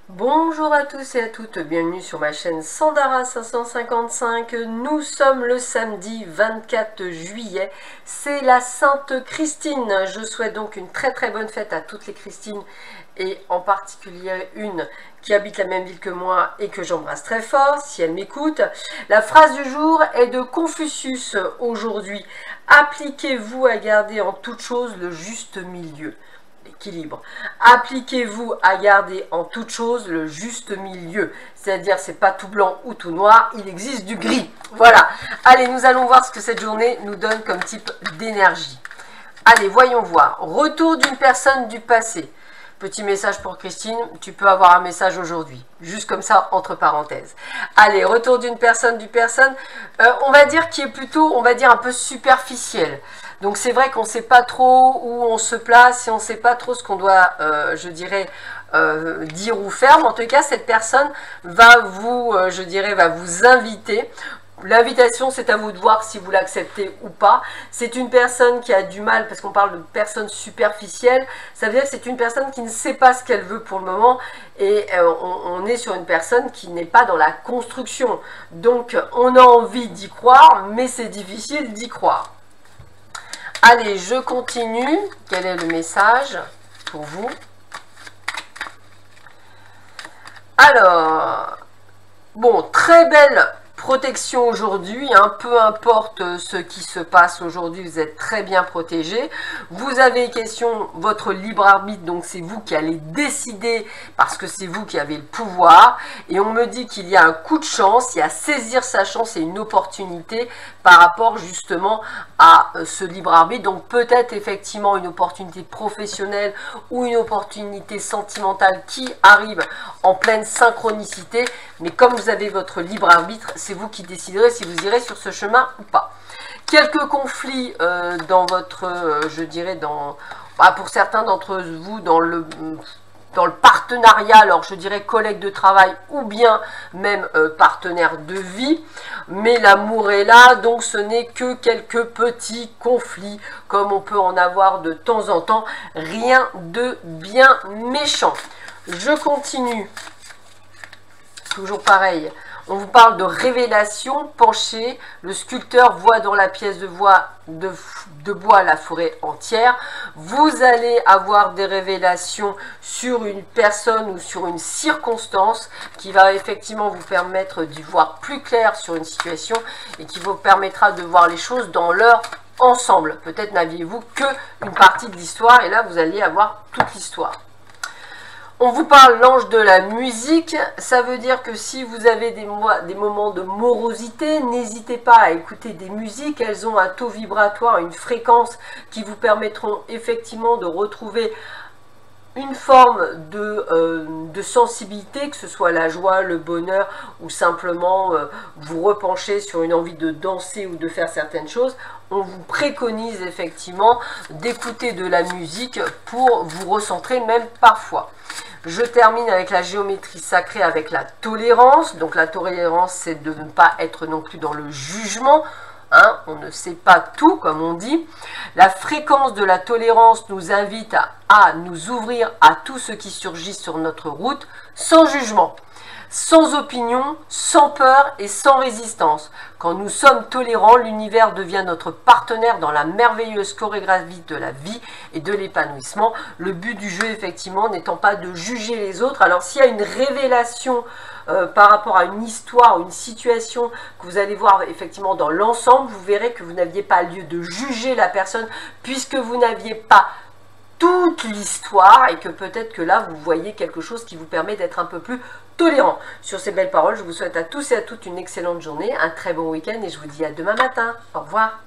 Bonjour à tous et à toutes, bienvenue sur ma chaîne Sandara 555. Nous sommes le samedi 24 juillet, c'est la Sainte Christine. Je souhaite donc une très bonne fête à toutes les Christines et en particulier une qui habite la même ville que moi et que j'embrasse très fort si elle m'écoute. La phrase du jour est de Confucius aujourd'hui. Appliquez-vous à garder en toute chose le juste milieu. Équilibre. Appliquez-vous à garder en toute chose le juste milieu. C'est-à-dire, c'est pas tout blanc ou tout noir, il existe du gris. Voilà. Allez, nous allons voir ce que cette journée nous donne comme type d'énergie. Allez, voyons voir. Retour d'une personne du passé. Petit message pour Christine, tu peux avoir un message aujourd'hui. Juste comme ça, entre parenthèses. Allez, retour d'une personne on va dire qui est plutôt, on va dire un peu superficiel. Donc c'est vrai qu'on ne sait pas trop où on se place et on ne sait pas trop ce qu'on doit, je dirais, dire ou faire. Mais en tout cas, cette personne va vous, je dirais, va vous inviter. L'invitation, c'est à vous de voir si vous l'acceptez ou pas. C'est une personne qui a du mal, parce qu'on parle de personne superficielle, ça veut dire que c'est une personne qui ne sait pas ce qu'elle veut pour le moment, et on est sur une personne qui n'est pas dans la construction. Donc, on a envie d'y croire, mais c'est difficile d'y croire. Allez, je continue. Quel est le message pour vous? Alors, bon, très belle protection aujourd'hui, hein, peu importe ce qui se passe aujourd'hui, vous êtes très bien protégé. Vous avez question votre libre arbitre, donc c'est vous qui allez décider parce que c'est vous qui avez le pouvoir. Et on me dit qu'il y a un coup de chance, il y a saisir sa chance et une opportunité par rapport justement à ce libre arbitre. Donc peut-être effectivement une opportunité professionnelle ou une opportunité sentimentale qui arrive en pleine synchronicité. Mais comme vous avez votre libre arbitre, c'est vous qui déciderez si vous irez sur ce chemin ou pas. Quelques conflits dans votre, je dirais, pour certains d'entre vous, dans le partenariat, alors je dirais collègue de travail ou bien même partenaire de vie, mais l'amour est là, donc ce n'est que quelques petits conflits comme on peut en avoir de temps en temps, rien de bien méchant. Je continue, toujours pareil. On vous parle de révélation penchée. Le sculpteur voit dans la pièce de bois la forêt entière. Vous allez avoir des révélations sur une personne ou sur une circonstance qui va effectivement vous permettre d'y voir plus clair sur une situation et qui vous permettra de voir les choses dans leur ensemble. Peut-être n'aviez-vous qu'une partie de l'histoire et là vous allez avoir toute l'histoire. On vous parle l'ange de la musique, ça veut dire que si vous avez des moments de morosité, n'hésitez pas à écouter des musiques, elles ont un taux vibratoire, une fréquence qui vous permettront effectivement de retrouver une forme de sensibilité, que ce soit la joie, le bonheur ou simplement vous repencher sur une envie de danser ou de faire certaines choses. On vous préconise effectivement d'écouter de la musique pour vous recentrer même parfois. Je termine avec la géométrie sacrée, avec la tolérance. Donc la tolérance, c'est de ne pas être non plus dans le jugement. Hein, on ne sait pas tout, comme on dit. La fréquence de la tolérance nous invite à nous ouvrir à tout ce qui surgit sur notre route, sans jugement, sans opinion, sans peur et sans résistance. Quand nous sommes tolérants, l'univers devient notre partenaire dans la merveilleuse chorégraphie de la vie et de l'épanouissement. Le but du jeu, effectivement, n'étant pas de juger les autres. Alors, s'il y a une révélation par rapport à une histoire, une situation que vous allez voir effectivement dans l'ensemble, vous verrez que vous n'aviez pas lieu de juger la personne puisque vous n'aviez pas toute l'histoire et que peut-être que là, vous voyez quelque chose qui vous permet d'être un peu plus tolérant. Sur ces belles paroles, je vous souhaite à tous et à toutes une excellente journée, un très bon week-end et je vous dis à demain matin. Au revoir.